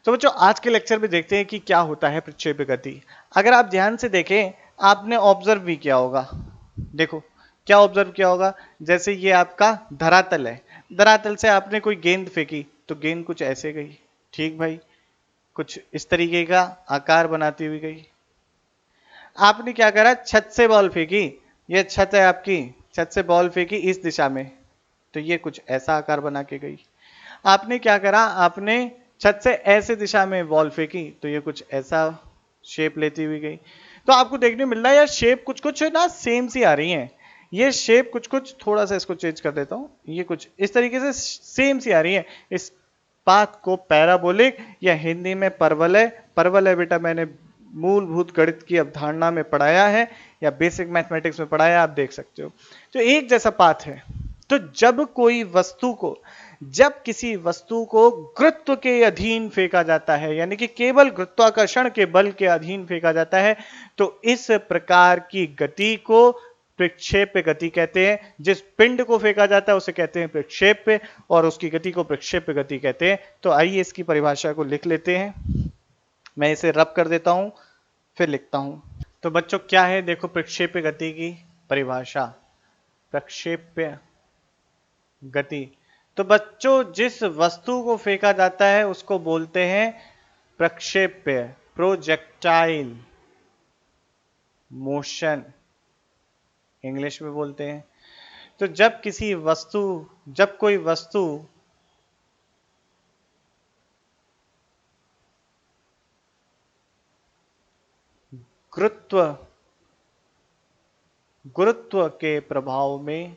तो बच्चों आज के लेक्चर में देखते हैं कि क्या होता है प्रक्षेप्य गति। अगर आप ध्यान से देखें, आपने ऑब्जर्व भी किया होगा। देखो क्या ऑब्जर्व किया होगा, जैसे ये आपका धरातल है, धरातल से आपने कोई गेंद फेंकी तो गेंद कुछ ऐसे गई, ठीक भाई, कुछ इस तरीके का आकार बनाती हुई गई। आपने क्या करा, छत से बॉल फेंकी, ये छत है आपकी, छत से बॉल फेंकी इस दिशा में तो ये कुछ ऐसा आकार बना के गई। आपने क्या करा, आपने छत से ऐसे दिशा में बॉल फेंकी तो ये कुछ ऐसा शेप लेती हुई गई। तो आपको देखने मिल रहा है यार शेप कुछ कुछ ना सेम सी आ रही है। ये शेप कुछ कुछ, थोड़ा सा इसको चेंज कर देता हूं, ये कुछ इस तरीके से सेम सी आ रही है। इस पाथ को पैराबोलिक या हिंदी में परवलय, परवलय बेटा मैंने मूलभूत गणित की अवधारणा में पढ़ाया है या बेसिक मैथमेटिक्स में पढ़ाया, आप देख सकते हो। तो एक जैसा पाथ है। तो जब किसी वस्तु को गुरुत्व के अधीन फेंका जाता है, यानी कि केवल गुरुत्वाकर्षण के बल के अधीन फेंका जाता है, तो इस प्रकार की गति को प्रक्षेप्य गति कहते हैं। जिस पिंड को फेंका जाता है उसे कहते हैं प्रक्षेप्य, और उसकी गति को प्रक्षेप्य गति कहते हैं। तो आइए इसकी परिभाषा को लिख लेते हैं। मैं इसे रब कर देता हूं, फिर लिखता हूं। तो बच्चों क्या है, देखो प्रक्षेप्य गति की परिभाषा, प्रक्षेप्य गति। तो बच्चों जिस वस्तु को फेंका जाता है उसको बोलते हैं प्रक्षेप्य, प्रोजेक्टाइल मोशन इंग्लिश में बोलते हैं। तो जब कोई वस्तु गुरुत्व के प्रभाव में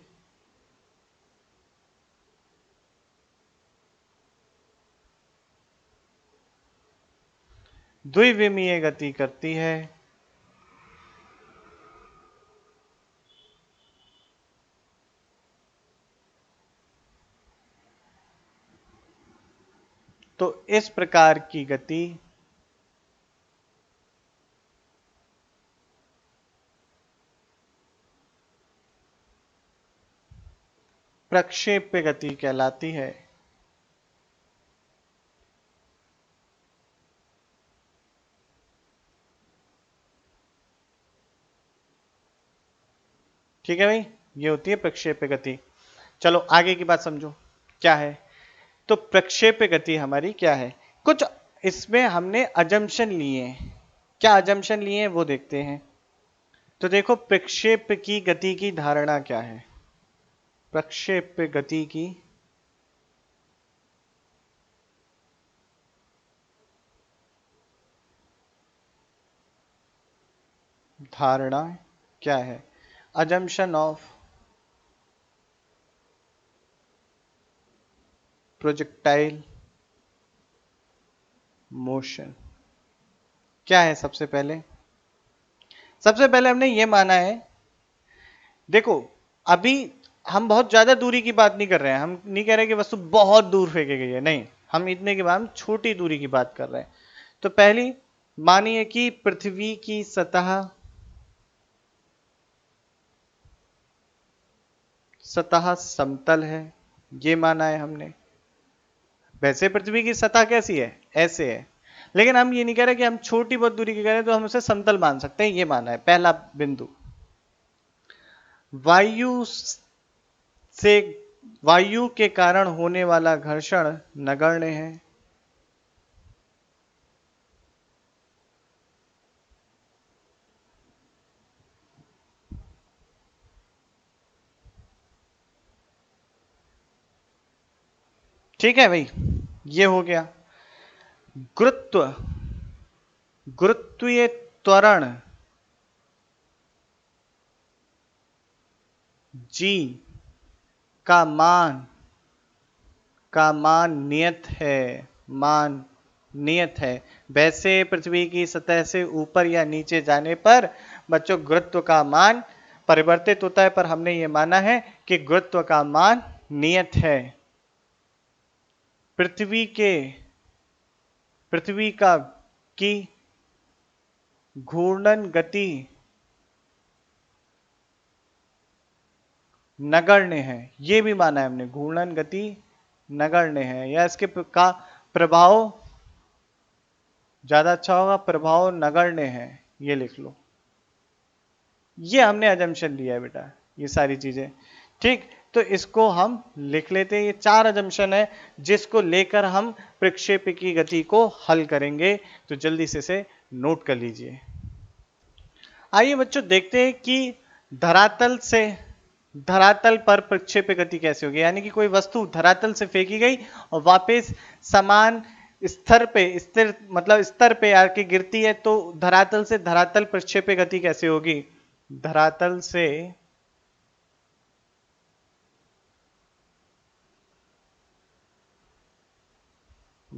द्विविमीय गति करती है, तो इस प्रकार की गति प्रक्षेप्य गति कहलाती है। ठीक है भाई, ये होती है प्रक्षेप्य गति। चलो आगे की बात समझो क्या है। तो प्रक्षेप्य गति हमारी क्या है, कुछ इसमें हमने अजम्पशन लिए हैं। क्या अजम्पशन लिए हैं वो देखते हैं। तो देखो प्रक्षेप्य की गति की धारणा क्या है। प्रक्षेप्य गति की धारणा क्या है, अजम्पशन ऑफ प्रोजेक्टाइल मोशन क्या है। सबसे पहले हमने ये माना है, देखो अभी हम बहुत ज्यादा दूरी की बात नहीं कर रहे हैं, हम नहीं कह रहे कि वस्तु बहुत दूर फेंकी गई है, नहीं, हम इतने के बाद हम छोटी दूरी की बात कर रहे हैं। तो पहली मानिए कि पृथ्वी की सतह समतल है, ये माना है हमने। वैसे पृथ्वी की सतह कैसी है, ऐसे है, लेकिन हम ये नहीं कह रहे कि हम छोटी बहुत दूरी की कह रहे हैं तो हम उसे समतल मान सकते हैं, ये माना है पहला बिंदु। वायु से वायु के कारण होने वाला घर्षण नगण्य है। ठीक है भाई, ये हो गया। गुरुत्व, गुरुत्वीय त्वरण जी का मान नियत है, मान नियत है। वैसे पृथ्वी की सतह से ऊपर या नीचे जाने पर बच्चों गुरुत्व का मान परिवर्तित होता है, पर हमने ये माना है कि गुरुत्व का मान नियत है। पृथ्वी का की घूर्णन गति नगण्य है, ये भी माना है हमने, घूर्णन गति नगण्य है, या इसके का प्रभाव ज्यादा अच्छा होगा, प्रभाव नगण्य है, ये लिख लो। ये हमने अजम्पशन लिया है बेटा, ये सारी चीजें। ठीक, तो इसको हम लिख लेते हैं। ये 4 अजम्पशन है जिसको लेकर हम प्रक्षेप की गति को हल करेंगे, तो जल्दी से इसे नोट कर लीजिए। आइए बच्चों देखते हैं कि धरातल पर प्रक्षेप गति कैसे होगी। यानी कि कोई वस्तु धरातल से फेंकी गई और वापस समान स्थिर मतलब स्तर पे आके गिरती है, तो धरातल से धरातल प्रक्षेप गति कैसे होगी। धरातल से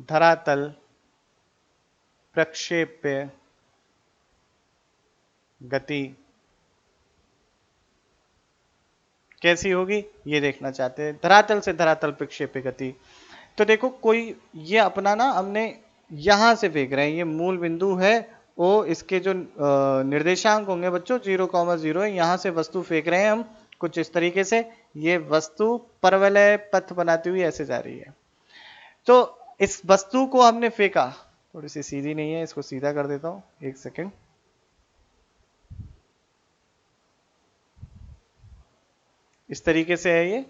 धरातल प्रक्षेप गति कैसी होगी, ये देखना चाहते हैं। धरातल से धरातल प्रक्षेप गति, तो देखो कोई ये अपना ना हमने यहां से फेंक रहे हैं, ये मूल बिंदु है, वो इसके जो निर्देशांक होंगे बच्चों 0,0 है, यहां से वस्तु फेंक रहे हैं हम कुछ इस तरीके से। ये वस्तु परवलय पथ बनाती हुई ऐसे जा रही है। तो इस वस्तु को हमने फेंका, थोड़ी सी सीधी नहीं है, इसको सीधा कर देता हूं, एक सेकेंड। इस तरीके से है ये।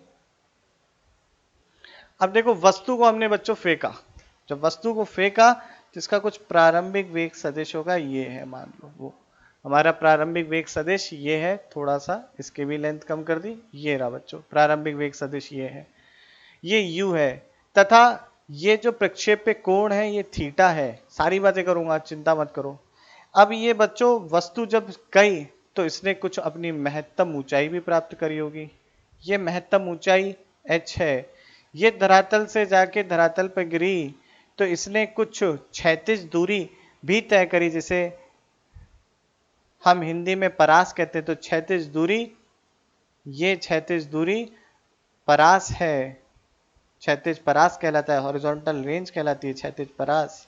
अब देखो वस्तु को हमने बच्चों फेंका, जब वस्तु को फेंका तो इसका कुछ प्रारंभिक वेग सदिश होगा, ये है मान लो, वो हमारा प्रारंभिक वेग सदिश ये है। थोड़ा सा इसके भी लेंथ कम कर दी, ये रहा बच्चों प्रारंभिक वेग सदिश, ये है, ये u है, तथा ये जो प्रक्षेप पे कोण है ये थीटा है। सारी बातें करूंगा, चिंता मत करो। अब ये बच्चों वस्तु जब गई तो इसने कुछ अपनी महत्तम ऊंचाई भी प्राप्त करी होगी, ये महत्तम ऊंचाई h है। ये धरातल से जाके धरातल पर गिरी तो इसने कुछ क्षैतिज दूरी भी तय करी, जिसे हम हिंदी में परास कहते हैं। तो क्षैतिज दूरी, ये क्षैतिज दूरी परास है, क्षैतिज परास कहलाता है, हॉरिजॉन्टल रेंज कहलाती है क्षैतिज परास।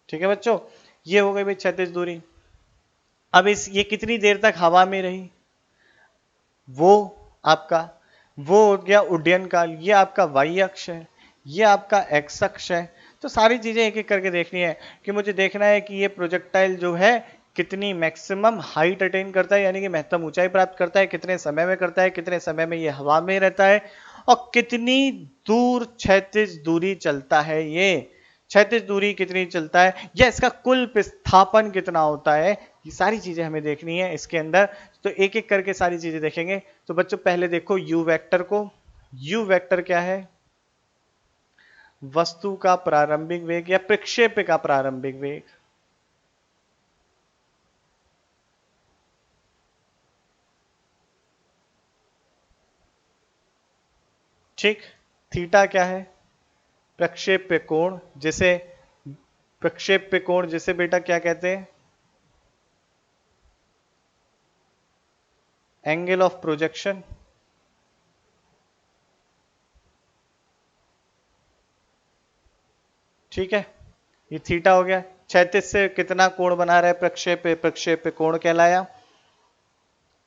ठीक है बच्चों, ये हो गई भाई क्षैतिज दूरी। अब ये कितनी देर तक हवा में रही, वो हो गया उड्डयन काल। ये आपका वाई अक्ष है, ये आपका एक्स अक्ष है। तो सारी चीजें एक एक करके देखनी है कि मुझे देखना है कि ये प्रोजेक्टाइल जो है कितनी मैक्सिमम हाइट अटेन करता है, यानी कि महत्तम ऊंचाई प्राप्त करता है, कितने समय में करता है, कितने समय में ये हवा में रहता है, और कितनी दूर क्षैतिज दूरी चलता है, ये क्षैतिज दूरी कितनी चलता है, या इसका कुल विस्थापन कितना होता है। ये सारी चीजें हमें देखनी है इसके अंदर। तो एक एक करके सारी चीजें देखेंगे। तो बच्चों पहले देखो u वेक्टर को। u वेक्टर क्या है, वस्तु का प्रारंभिक वेग या प्रक्षेप का प्रारंभिक वेग। ठीक, थीटा क्या है, प्रक्षेप कोण, जिसे प्रक्षेप कोण जिसे बेटा क्या कहते हैं, एंगल ऑफ प्रोजेक्शन। ठीक है, ये थीटा हो गया। क्षैतिज से कितना कोण बना रहा है प्रक्षेप कोण कहलाया।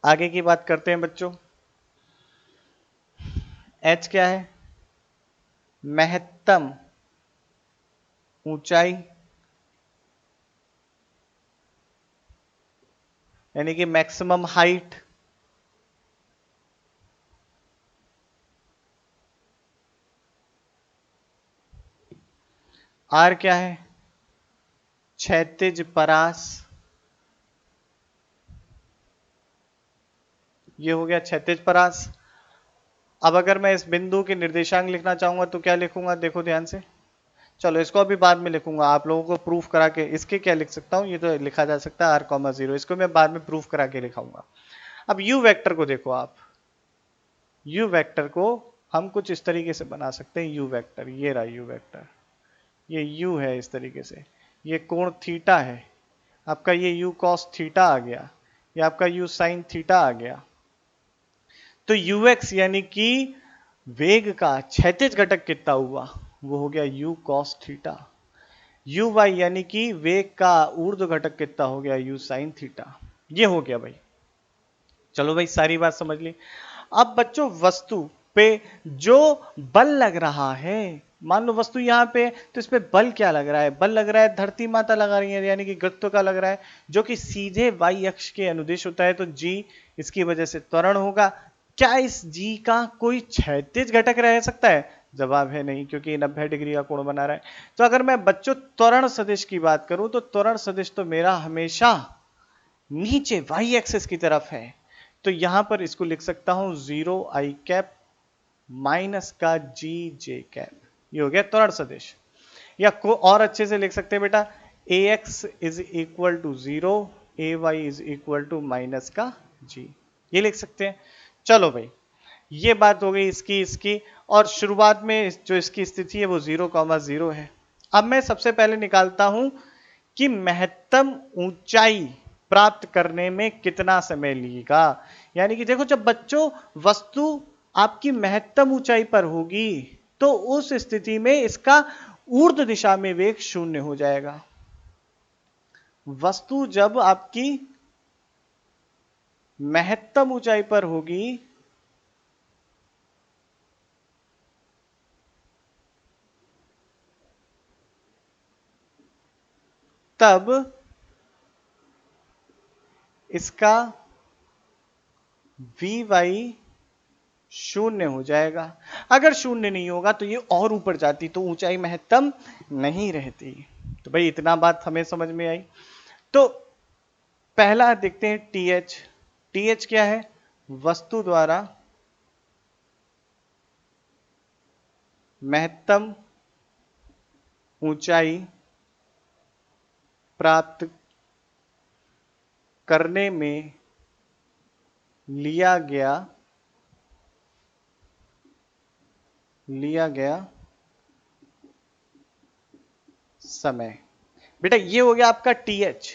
आगे की बात करते हैं बच्चों, h क्या है, महत्तम ऊंचाई, यानी कि मैक्सिमम हाइट। r क्या है, क्षैतिज परास, ये हो गया क्षैतिज परास। अब अगर मैं इस बिंदु के निर्देशांक लिखना चाहूंगा तो क्या लिखूंगा, देखो ध्यान से। चलो इसको अभी बाद में लिखूंगा, आप लोगों को प्रूफ करा के। इसके क्या लिख सकता हूं, ये तो लिखा जा सकता है r,0, इसको मैं बाद में प्रूफ करा के लिखाऊंगा। अब u वेक्टर को देखो आप, u वेक्टर को हम कुछ इस तरीके से बना सकते हैं। u वेक्टर, ये रहा u वेक्टर, ये u है इस तरीके से, ये कोण थीटा है आपका, ये u cos थीटा आ गया, ये आपका u sin थीटा आ गया। तो ux यानी कि वेग का क्षैतिज घटक कितना हुआ, वो हो गया u cos थीटा। uy यानी कि वेग का ऊर्ध्व घटक कितना हो गया, u sin थीटा। ये हो गया भाई। चलो भाई सारी बात समझ ली। अब बच्चों वस्तु पे जो बल लग रहा है मान लो वस्तु यहाँ पे है, तो इस पे बल क्या लग रहा है? बल लग रहा है धरती माता लगा रही है, यानी कि गुरुत्व का लग रहा है, जो कि सीधे वाई अक्ष के अनुदिश होता है, तो जी इसकी वजह से त्वरण होगा। क्या इस जी का कोई क्षैतिज घटक रह सकता है? जवाब है नहीं, क्योंकि 90 डिग्री का कोण बना रहा है। तो अगर मैं बच्चों त्वरण सदिश की बात करूं, तो त्वरण सदिश तो मेरा हमेशा नीचे वाई एक्सिस की तरफ है। तो यहां पर इसको लिख सकता हूं 0 i कैप माइनस का जी जे कैप, ये हो गया त्वरण सदिश। या को और अच्छे से लिख सकते हैं बेटा, A X is equal to 0, A Y is equal to minus का जी, ये लिख सकते हैं। चलो भाई, ये बात हो गई इसकी। और शुरुआत में जो इसकी स्थिति है वो 0,0 है। अब मैं सबसे पहले निकालता हूं कि महत्तम ऊंचाई प्राप्त करने में कितना समय लगेगा। यानी कि देखो, जब बच्चों वस्तु आपकी महत्तम ऊंचाई पर होगी, तो उस स्थिति में इसका ऊर्ध्व दिशा में वेग 0 हो जाएगा। वस्तु जब आपकी महत्तम ऊंचाई पर होगी, तब इसका वी वाई 0 हो जाएगा। अगर 0 नहीं होगा तो ये और ऊपर जाती, तो ऊंचाई महत्तम नहीं रहती। तो भाई इतना बात हमें समझ में आई। तो पहला देखते हैं टी एच। टी एच क्या है? वस्तु द्वारा महत्तम ऊंचाई प्राप्त करने में लिया गया समय। बेटा ये हो गया आपका टीएच।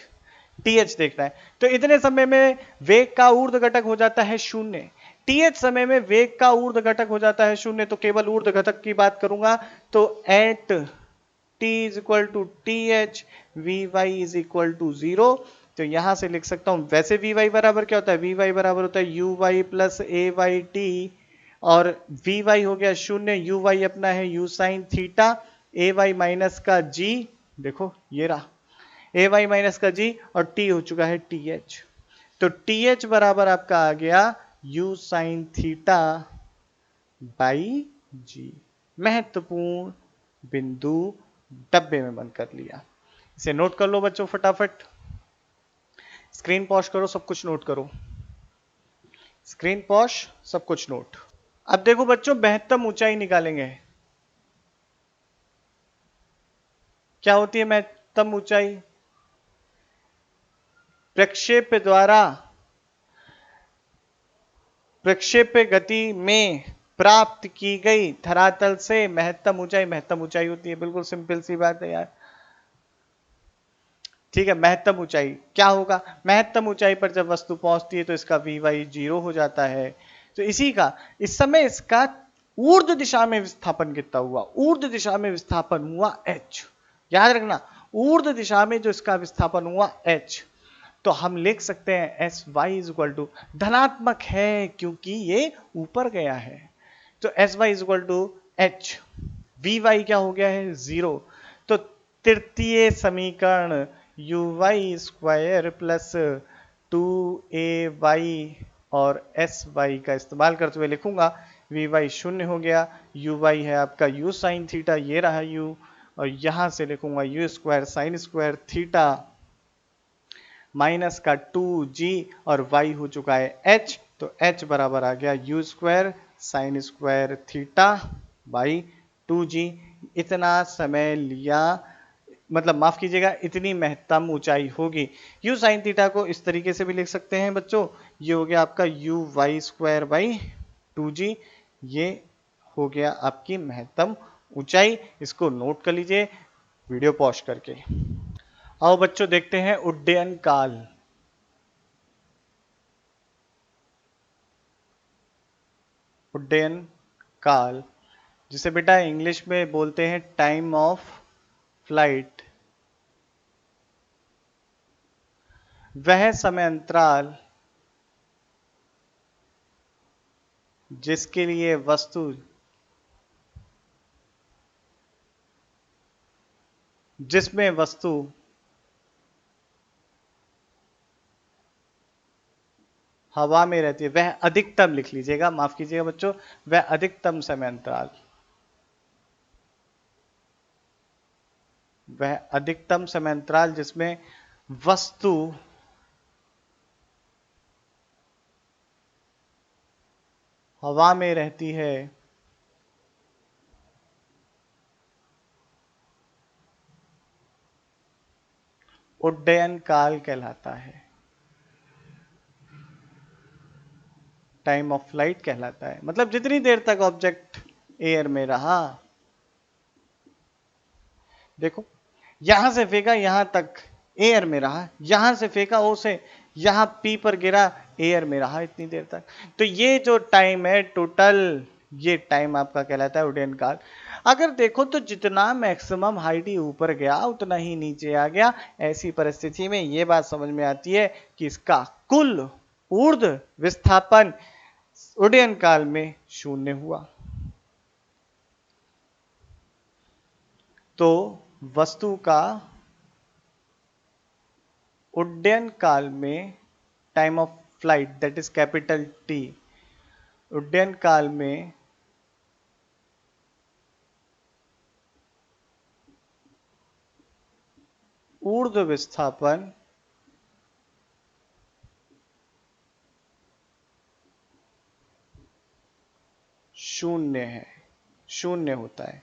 टीएच देखना है, तो इतने समय में वेग का ऊर्ध्व घटक हो जाता है 0। टीएच समय में वेग का ऊर्ध्व घटक हो जाता है 0, तो केवल ऊर्ध्व घटक की बात करूंगा, तो at T is equal to T H, V Y is equal to 0। तो यहां से लिख सकता हूं, वैसे वी वाई बराबर क्या होता है? वी वाई बराबर होता है U Y plus A Y T, और वी वाई हो गया 0, यू वाई अपना है U sine theta, A Y minus का जी, देखो ये रहा ए वाई माइनस का जी, और टी हो चुका है टी एच। तो टी एच बराबर आपका आ गया यू साइन थीटा बाई जी। महत्वपूर्ण बिंदु डब्बे में बंद कर लिया। इसे नोट कर लो बच्चों फटाफट। स्क्रीन पॉज करो, सब कुछ नोट करो। स्क्रीन पॉज, सब कुछ नोट। अब देखो बच्चों, महत्तम ऊंचाई निकालेंगे। क्या होती है महत्तम ऊंचाई? प्रक्षेप्य गति में प्राप्त की गई धरातल से महत्तम ऊंचाई होती है। बिल्कुल सिंपल सी बात है यार। ठीक है, महत्तम ऊंचाई क्या होगा? महत्तम ऊंचाई पर जब वस्तु पहुंचती है तो इसका वी वाई 0 हो जाता है। तो इसी का इस समय इसका ऊर्ध्व दिशा में विस्थापन कितना हुआ? ऊर्ध्व दिशा में विस्थापन हुआ h। याद रखना, ऊर्ध्व दिशा में जो इसका विस्थापन हुआ h, तो हम लिख सकते हैं S Y is equal to, धनात्मक है क्योंकि ये ऊपर गया है, तो S Y is equal to H. V Y क्या हो गया है? 0। तो तृतीय समीकरण you Y square plus 2ay और एस वाई का इस्तेमाल करते हुए लिखूंगा, वी वाई 0 हो गया, यू वाई है आपका यू साइन थीटा, ये रहा यू, और यहां से लिखूंगा you square sine square theta minus का 2g, और y हो चुका है h, तो h बराबर आ गया you square sine square theta by 2g। इतना समय लिया, मतलब माफ कीजिएगा, इतनी महत्तम ऊंचाई होगी। यू साइन थीटा को इस तरीके से भी लिख सकते हैं बच्चों, ये हो गया आपका you Y square by 2g, ये हो गया आपकी महत्तम ऊंचाई। इसको नोट कर लीजिए वीडियो पॉज करके। आओ बच्चों देखते हैं उड्डयन काल। उड्डयन काल, जिसे बेटा इंग्लिश में बोलते हैं टाइम ऑफ फ्लाइट, वह समय अंतराल जिसके लिए वस्तु जिसमें वस्तु हवा में रहती है, वह अधिकतम, लिख लीजिएगा, माफ कीजिएगा बच्चों, वह अधिकतम समय अंतराल, वह अधिकतम समय अंतराल जिसमें वस्तु हवा में रहती है, उड्डयन काल कहलाता है, टाइम ऑफ फ्लाइट कहलाता है। मतलब जितनी देर तक ऑब्जेक्ट एयर में रहा, देखो यहां से फेंका यहां तक एयर में रहा, यहां से फेंका ओ से यहां पी पर गिरा, एयर में रहा इतनी देर तक। तो ये जो टाइम है टोटल, ये टाइम आपका कहलाता है उड्डयन काल। अगर देखो तो जितना मैक्सिमम हाइट ही ऊपर गया उतना ही नीचे आ गया। ऐसी परिस्थिति में ये बात समझ में आती है कि इसका कुल ऊर्ध्व विस्थापन उड्डयन काल में शून्य हुआ। तो वस्तु का उड्डयन काल में, time of flight that is capital T, उड्डयन काल में ऊर्ध्व विस्थापन शून्य है, शून्य होता है।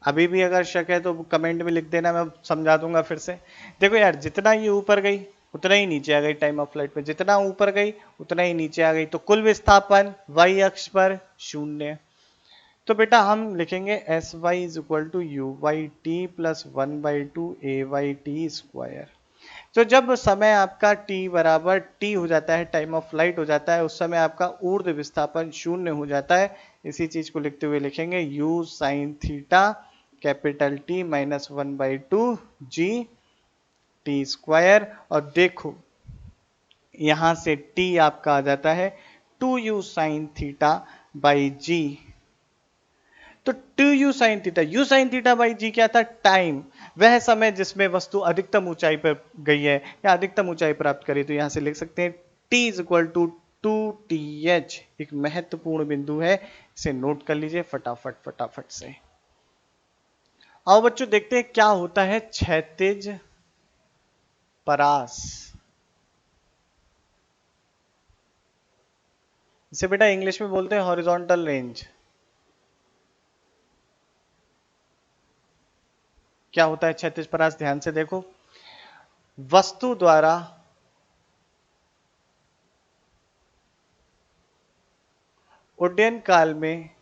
अभी भी अगर शक है तो कमेंट में लिख देना, मैं समझा दूंगा फिर से। देखो यार, जितना ये ऊपर गई उतना ही नीचे आ गई, टाइम ऑफ फ्लाइट में जितना ऊपर गई उतना ही नीचे आ गई, तो कुल विस्थापन वाई अक्ष पर शून्य। तो बेटा हम लिखेंगे S Y is equal to U Y T plus 1/2 A Y T square. तो जब समय आपका t बराबर t हो जाता है, टाइम ऑफ फ्लाइट हो जाता है, उस समय आपका ऊर्ध्व विस्थापन शून्य हो जाता है। इसी चीज को लिखते हुए लिखेंगे u sine theta capital T minus 1/2 G T square. और देखो यहां से t आपका आ जाता है 2u sine theta by g. तो 2u sine theta, u sine theta by g क्या था? टाइम, वह समय जिसमें वस्तु अधिकतम ऊंचाई पर गई है या अधिकतम ऊंचाई प्राप्त करी। तो यहां से लिख सकते हैं t is equal to 2th। एक महत्वपूर्ण बिंदु है, इसे नोट कर लीजिए फटाफट फटाफट से। आओ बच्चों देखते हैं क्या होता है क्षैतिज परास। इसे बेटा इंग्लिश में बोलते हैं हॉरिजॉन्टल रेंज। क्या होता है क्षैतिज परास? ध्यान से देखो, वस्तु द्वारा उड्डयन काल में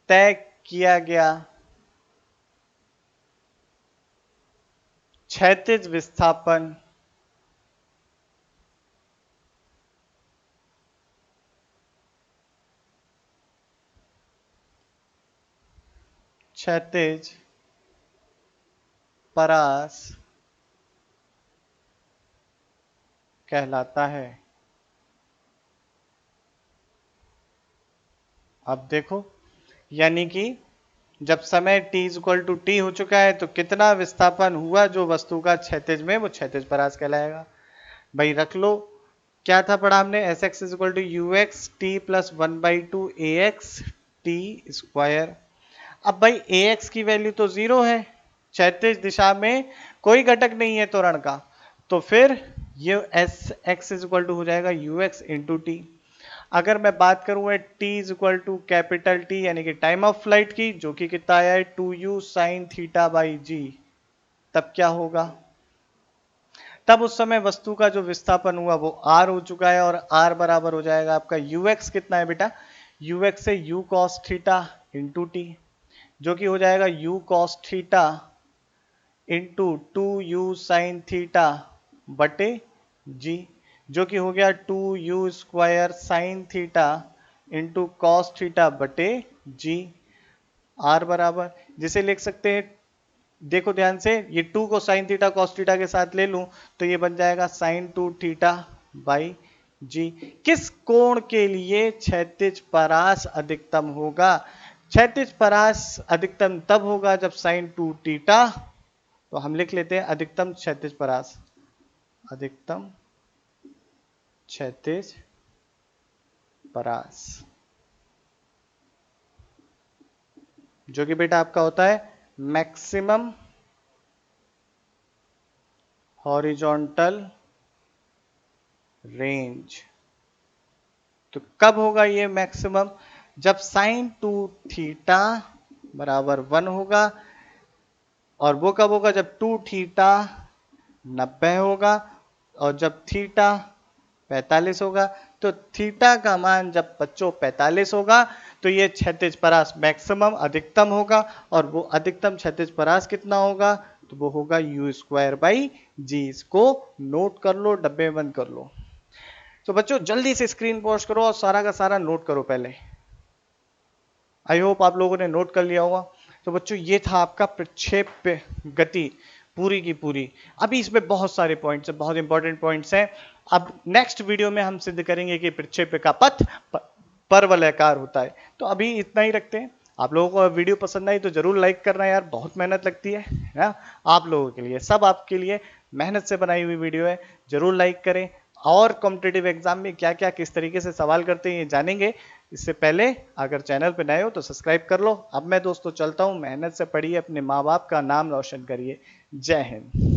तय किया गया क्षैतिज विस्थापन क्षैतिज परास कहलाता है। अब देखो, यानी कि जब समय t इक्वल टू टी हो चुका है तो कितना विस्थापन हुआ जो वस्तु का क्षैतिज में, वो क्षैतिज परास कहलाएगा। भाई रख लो, क्या था पढ़ा हमने, S X is equal to U X T plus 1/2 A X T square. अब भाई ए एक्स की वैल्यू तो 0 है, क्षैतिज दिशा में कोई घटक नहीं है त्वरण का, तो फिर ये S X is equal to हो जाएगा यू एक्स इंटू टी। अगर मैं बात करूं t is equal to capital T यानी कि टाइम ऑफ फ्लाइट की, जो कि कितना आया है 2u साइन थीटा बाई जी, तब क्या होगा? तब उस समय वस्तु का जो विस्थापन हुआ वो r हो चुका है, और r बराबर हो जाएगा आपका ux। कितना है बेटा? ux से u cos theta into T, जो कि हो जाएगा u cos theta into 2u sine theta बटे जी, जो कि हो गया 2u square sine theta into cos theta बटे जी। आर बराबर, जिसे लिख सकते हैं, देखो ध्यान से, ये 2 को साइन थीटा कॉस थीटा के साथ ले लूं तो ये बन जाएगा साइन 2 थीटा बाई जी। किस कोण के लिए क्षैतिज परास अधिकतम होगा? क्षैतिज परास अधिकतम तब होगा जब साइन 2 थीटा, तो हम लिख लेते हैं अधिकतम क्षैतिज परास, अधिकतम क्षैतिज परास, जो कि बेटा आपका होता है मैक्सिमम हॉरिजॉन्टल रेंज। तो कब होगा ये मैक्सिमम? जब साइन 2 थीटा बराबर 1 होगा, और वो कब होगा? जब 2 थीटा 90 होगा, और जब थीटा 45 होगा। तो थीटा का मान जब बच्चों 45 होगा तो ये क्षैतिज परास मैक्सिमम अधिकतम होगा, और वो अधिकतम क्षैतिज परास कितना होगा? तो वो होगा u²/g। इसको नोट कर लो, डब्बे में बंद कर लो। तो बच्चों जल्दी से स्क्रीन पॉज करो और सारा का सारा नोट करो पहले। आई होप आप लोगों ने नोट कर लिया होगा। तो बच्चों ये था आपका प्रक्षेप गति पूरी की पूरी। अभी इसमें बहुत सारे पॉइंट्स हैं, बहुत इंपॉर्टेंट पॉइंट्स हैं। अब नेक्स्ट वीडियो में हम सिद्ध करेंगे कि प्रक्षेप का पथ परवलयाकार होता है। तो अभी इतना ही रखते हैं। आप लोगों को वीडियो पसंद आई तो जरूर लाइक करना यार, बहुत मेहनत लगती है ना आप लोगों के लिए, सब आपके लिए मेहनत से बनाई हुई वीडियो है, जरूर लाइक करें। और कॉम्पिटिटिव एग्जाम में क्या क्या किस तरीके से सवाल करते हैं ये जानेंगे। इससे पहले अगर चैनल पर नए हो तो सब्सक्राइब कर लो। अब मैं दोस्तों चलता हूँ, मेहनत से पढ़िए, अपने माँ बाप का नाम रोशन करिए। जय हिंद।